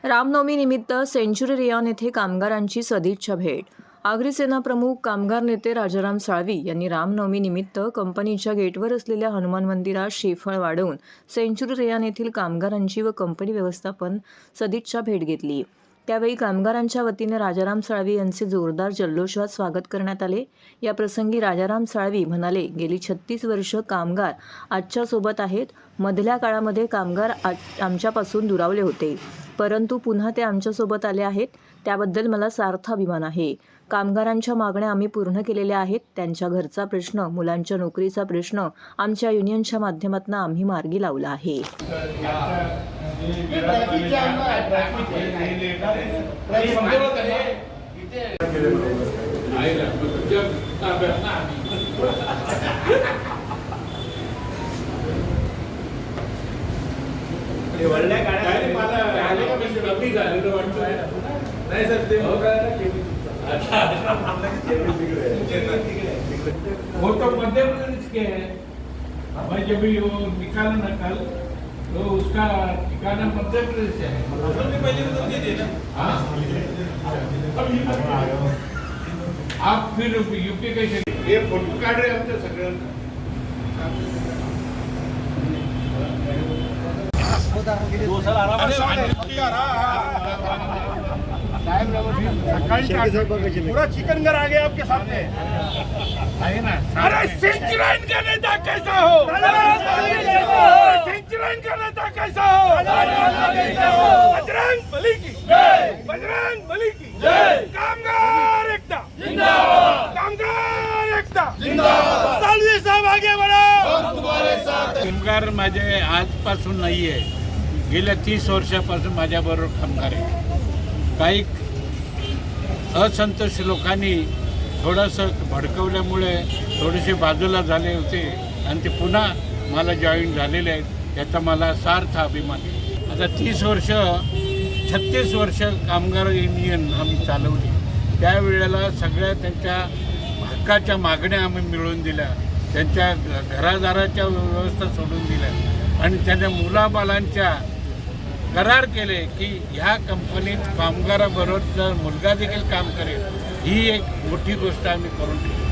रामनवमी निमित्त सेंचुरी रियान येथे कामगारांची सदिच्छा भेट। आगरी सेना प्रमुख कामगार नेते राजाराम साळवी यांनी रामनवमी निमित्त कंपनीच्या गेटवर असलेल्या हनुमान मंदिरात श्रीफळ वाढवून सेंचुरी रियान येथील कामगारांची व कंपनी व्यवस्थापन सदिच्छा भेट घेतली। त्यावेळी कामगारांच्या वतीने राजाराम साळवी यांचे जोरदार जल्लोषात स्वागत करण्यात आले। या प्रसंगी राजाराम साळवी म्हणाले, गेली 36 वर्ष कामगार आजच्या सोबत आहेत। मधल्या काळामध्ये कामगार आमच्यापासून दुरावले होते, परंतु पुन्हा ते आमच्यासोबत आले आहेत। त्याबद्दल मला सार्थ अभिमान आहे। कामगारांच्या मागण्या आम्ही पूर्ण केलेल्या आहेत। त्यांच्या घरचा प्रश्न, मुलांच्या नोकरीचा प्रश्न आमच्या युनियनच्या माध्यमातून आम्ही मार्गी लावला आहे। नाही सर ते फोटो मध्य प्रदेश के है। मैं जब भी वो निकाला ना कल, तो उसका ठिकाना मध्य प्रदेश है। आप फिर यूपी कैसे ये फोटो काढ रहे आमच्या सगळ्यांना पूरा चिकनगर आ गया आपके सामने। अरे सेंचुरियन का नेता कैसा हो, सेंचुरियन का नेता कैसा हो। बजरंग बली की जय, बजरंग बली की जय। कामगार एकता जिंदाबाद, कामगार एकता जिंदाबाद। सालवी साहब आगे बढ़ो, हम तुम्हारे साथ हैं। कामगार माझे आजपासून नाही आहे, गेल्या 30 वर्षापासून माझ्याबरोबर कामगार आहे। काही असंतोष लोकांनी थोडंसं भडकवल्यामुळे थोडेसे बाजूला झाले होते आणि ते पुन्हा मला जॉईन झालेले आहेत। याचा मला सार्थ अभिमान आहे। आता 36 वर्ष कामगार युनियन आम्ही चालवली। त्यावेळेला सगळ्या त्यांच्या हक्काच्या मागण्या आम्ही मिळवून दिल्या, त्यांच्या घरादाराच्या व्यवस्था सोडून दिल्या आणि त्यांच्या मुलाबालांच्या करार केले की ह्या कंपनीत कामगाराबरोबर मुलगा देखील काम करेल। ही एक मोठी गोष्ट आम्ही करून ठेवली।